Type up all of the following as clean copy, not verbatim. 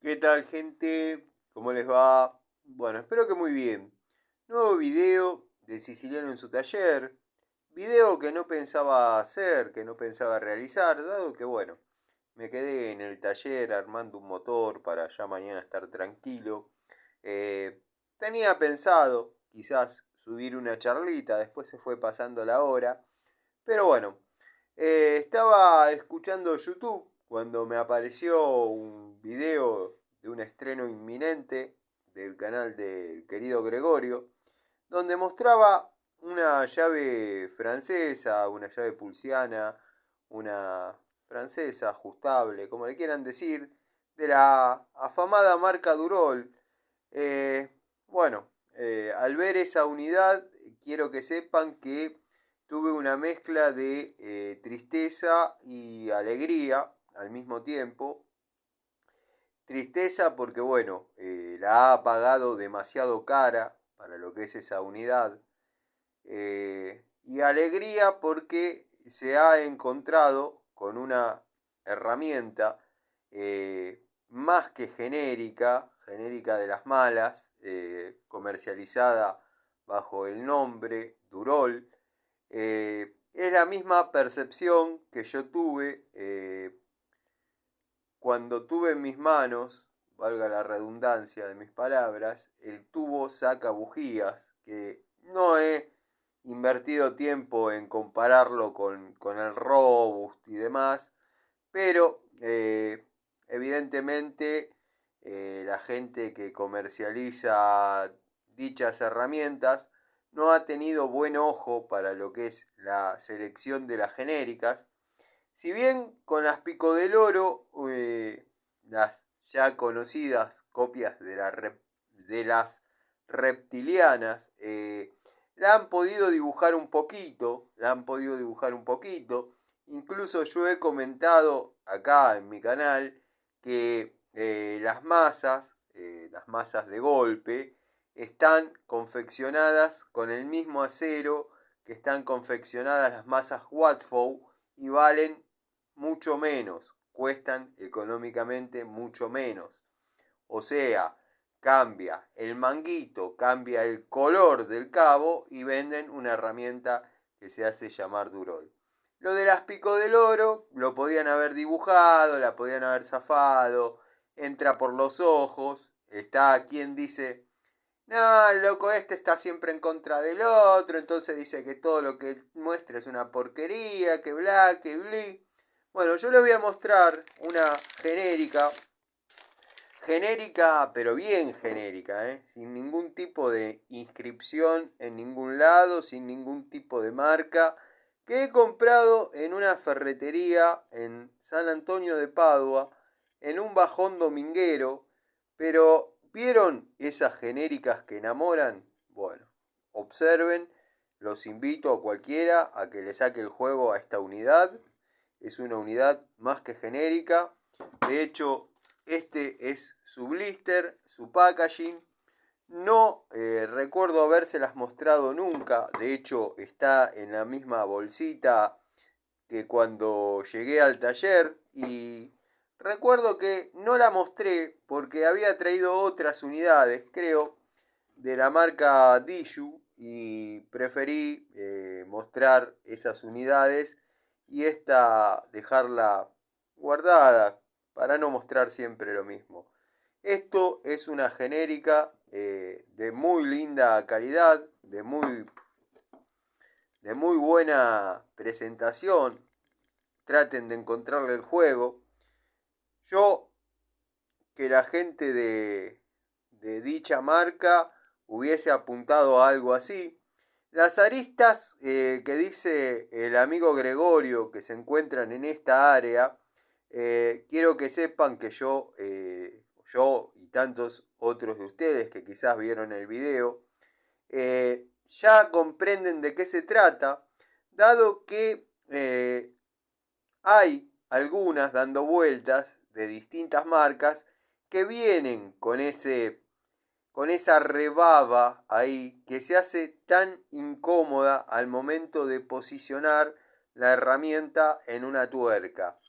¿Qué tal, gente? ¿Cómo les va? Bueno, espero que muy bien. Nuevo video de Siciliano en su taller. Video que no pensaba hacer, que no pensaba realizar, dado que, bueno, me quedé en el taller armando un motor para ya mañana estar tranquilo. Tenía pensado quizás subir una charlita, después se fue pasando la hora. Pero bueno, estaba escuchando YouTube cuando me apareció un video de un estreno inminente del canal del querido Gregorio, donde mostraba una llave francesa, una llave pulsiana, una francesa ajustable, como le quieran decir, de la afamada marca Durol. Eh, bueno, al ver esa unidad, quiero que sepan que tuve una mezcla de tristeza y alegría al mismo tiempo. Tristeza porque, bueno, la ha pagado demasiado cara para lo que es esa unidad. Y alegría porque se ha encontrado con una herramienta más que genérica, genérica de las malas, comercializada bajo el nombre Durol. Es la misma percepción que yo tuve cuando tuve en mis manos, valga la redundancia de mis palabras, el tubo saca bujías, que no he invertido tiempo en compararlo con el Robust y demás, pero evidentemente la gente que comercializa dichas herramientas no ha tenido buen ojo para lo que es la selección de las genéricas. Si bien con las Pico del Oro, las ya conocidas copias de las reptilianas, la han podido dibujar un poquito, la han podido dibujar un poquito. Incluso yo he comentado acá en mi canal que las masas de golpe, están confeccionadas con el mismo acero que están confeccionadas las masas Watfow y valen mucho menos, cuestan económicamente mucho menos. O sea, cambia el manguito, cambia el color del cabo y venden una herramienta que se hace llamar Durol. Lo de las Pico del Oro lo podían haber dibujado, la podían haber zafado, entra por los ojos, está quien dice, no, loco, este está siempre en contra del otro, entonces dice que todo lo que muestra es una porquería, que bla, que bli. Bueno, yo les voy a mostrar una genérica, genérica, pero bien genérica, sin ningún tipo de inscripción en ningún lado, sin ningún tipo de marca, que he comprado en una ferretería en San Antonio de Padua, en un bajón dominguero, pero ¿vieron esas genéricas que enamoran? Bueno, observen, los invito a cualquiera a que le saque el juego a esta unidad. Es una unidad más que genérica. De hecho, este es su blister, su packaging. No recuerdo habérselas mostrado nunca. De hecho, está en la misma bolsita que cuando llegué al taller. Y recuerdo que no la mostré porque había traído otras unidades, creo, de la marca Dishu. Y preferí mostrar esas unidades y esta dejarla guardada para no mostrar siempre lo mismo. Esto es una genérica de muy linda calidad, de muy buena presentación. Traten de encontrarle el juego. Yo, que la gente de dicha marca hubiese apuntado a algo así. Las aristas que dice el amigo Gregorio que se encuentran en esta área, quiero que sepan que yo y tantos otros de ustedes que quizás vieron el video, ya comprenden de qué se trata, dado que hay algunas dando vueltas de distintas marcas que vienen con esa rebaba ahí que se hace tan incómoda al momento de posicionar la herramienta en una tuerca.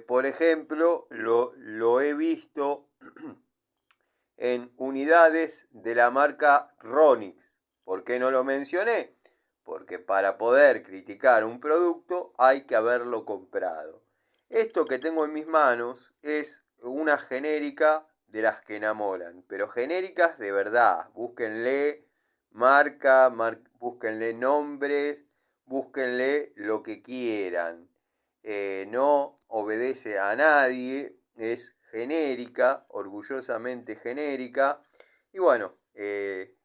Por ejemplo, lo he visto unidades de la marca Ronix. ¿Por qué no lo mencioné? Porque para poder criticar un producto hay que haberlo comprado. Esto que tengo en mis manos es una genérica de las que enamoran, pero genéricas de verdad. Búsquenle marca, búsquenle nombres, búsquenle lo que quieran. No obedece a nadie, es genérica, orgullosamente genérica. Y bueno,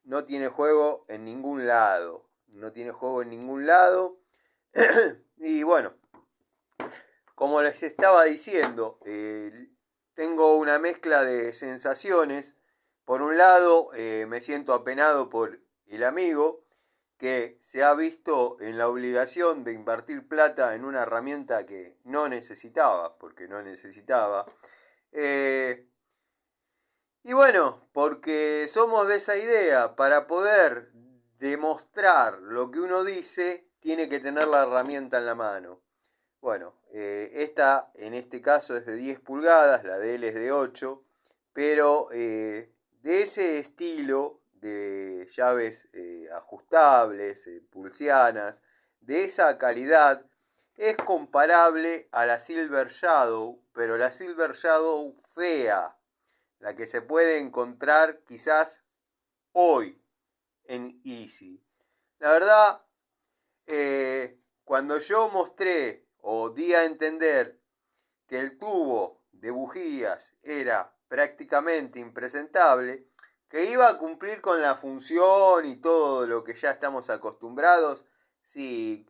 no tiene juego en ningún lado. No tiene juego en ningún lado. Y bueno, como les estaba diciendo, tengo una mezcla de sensaciones. Por un lado, me siento apenado por el amigo que se ha visto en la obligación de invertir plata en una herramienta que no necesitaba, porque no necesitaba. Y bueno, porque somos de esa idea, para poder demostrar lo que uno dice, tiene que tener la herramienta en la mano. Bueno, esta en este caso es de 10 pulgadas, la de él es de 8, pero de ese estilo de llaves ajustables, pulsianas, de esa calidad, es comparable a la Silver Shadow, pero la Silver Shadow fea, la que se puede encontrar quizás hoy en Easy. La verdad, cuando yo mostré o di a entender que el tubo de bujías era prácticamente impresentable, que iba a cumplir con la función y todo lo que ya estamos acostumbrados, sí,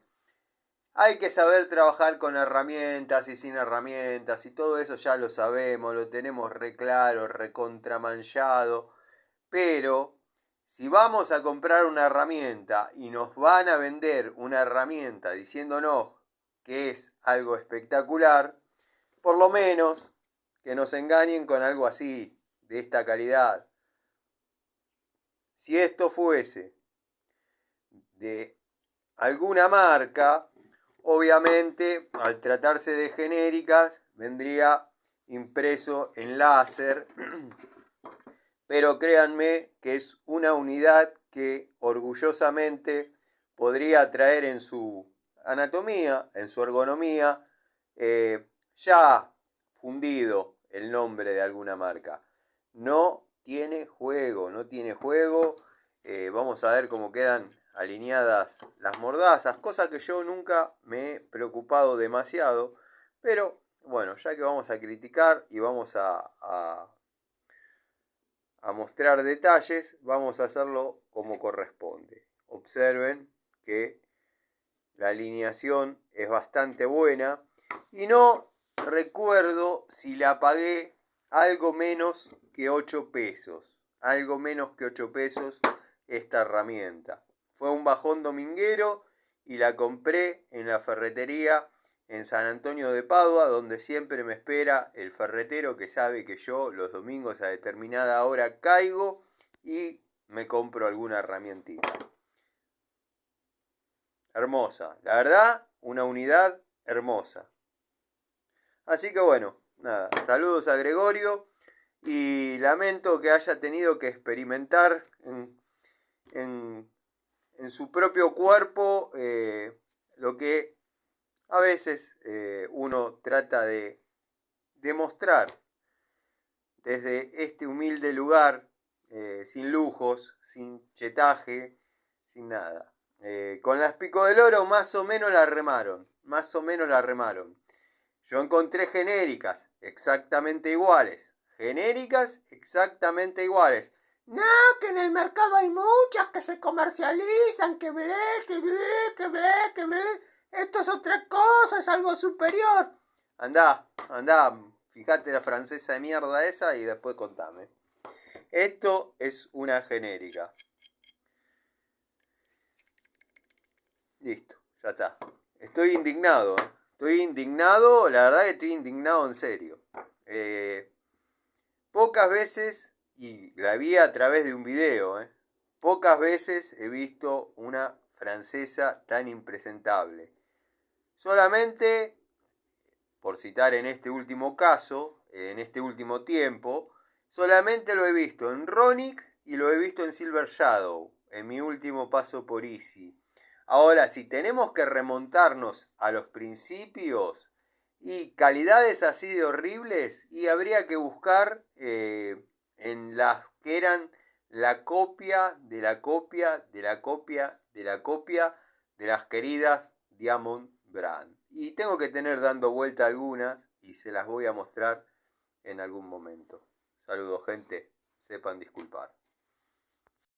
hay que saber trabajar con herramientas y sin herramientas y todo eso ya lo sabemos, lo tenemos re claro, recontramanchado, pero si vamos a comprar una herramienta y nos van a vender una herramienta diciéndonos que es algo espectacular, por lo menos que nos engañen con algo así, de esta calidad. Si esto fuese de alguna marca, obviamente al tratarse de genéricas vendría impreso en láser, pero créanme que es una unidad que orgullosamente podría traer en su anatomía, en su ergonomía, ya fundido el nombre de alguna marca. No tiene juego, no tiene juego. Vamos a ver cómo quedan alineadas las mordazas, cosa que yo nunca me he preocupado demasiado, pero bueno, ya que vamos a criticar y vamos a mostrar detalles, vamos a hacerlo como corresponde. Observen que la alineación es bastante buena y no recuerdo si la pagué algo menos que 8 pesos. Algo menos que 8 pesos esta herramienta. Fue un bajón dominguero y la compré en la ferretería en San Antonio de Padua, donde siempre me espera el ferretero que sabe que yo los domingos a determinada hora caigo y me compro alguna herramientita. Hermosa, la verdad, una unidad hermosa. Así que bueno, nada, saludos a Gregorio y lamento que haya tenido que experimentar en su propio cuerpo lo que a veces uno trata de demostrar desde este humilde lugar, sin lujos, sin chetaje, sin nada. Con las Pico del Oro más o menos la remaron, más o menos la remaron. Yo encontré genéricas, exactamente iguales. Genéricas, exactamente iguales. No, que en el mercado hay muchas que se comercializan, que ble, que ble, que ble, que ble. Esto es otra cosa, es algo superior. Andá, fíjate la francesa de mierda esa y después contame. Esto es una genérica. Listo, ya está. Estoy indignado, ¿eh? Estoy indignado, la verdad que estoy indignado en serio. Pocas veces, y la vi a través de un video, pocas veces he visto una francesa tan impresentable. Solamente, por citar en este último caso, en este último tiempo, solamente lo he visto en Ronix y lo he visto en Silver Shadow, en mi último paso por Easy. Ahora, si tenemos que remontarnos a los principios y calidades así de horribles, y habría que buscar en las que eran la copia de la copia de la copia de la copia de las queridas Diamond Brand. Y tengo que tener dando vuelta algunas y se las voy a mostrar en algún momento. Saludos, gente. Sepan disculpar.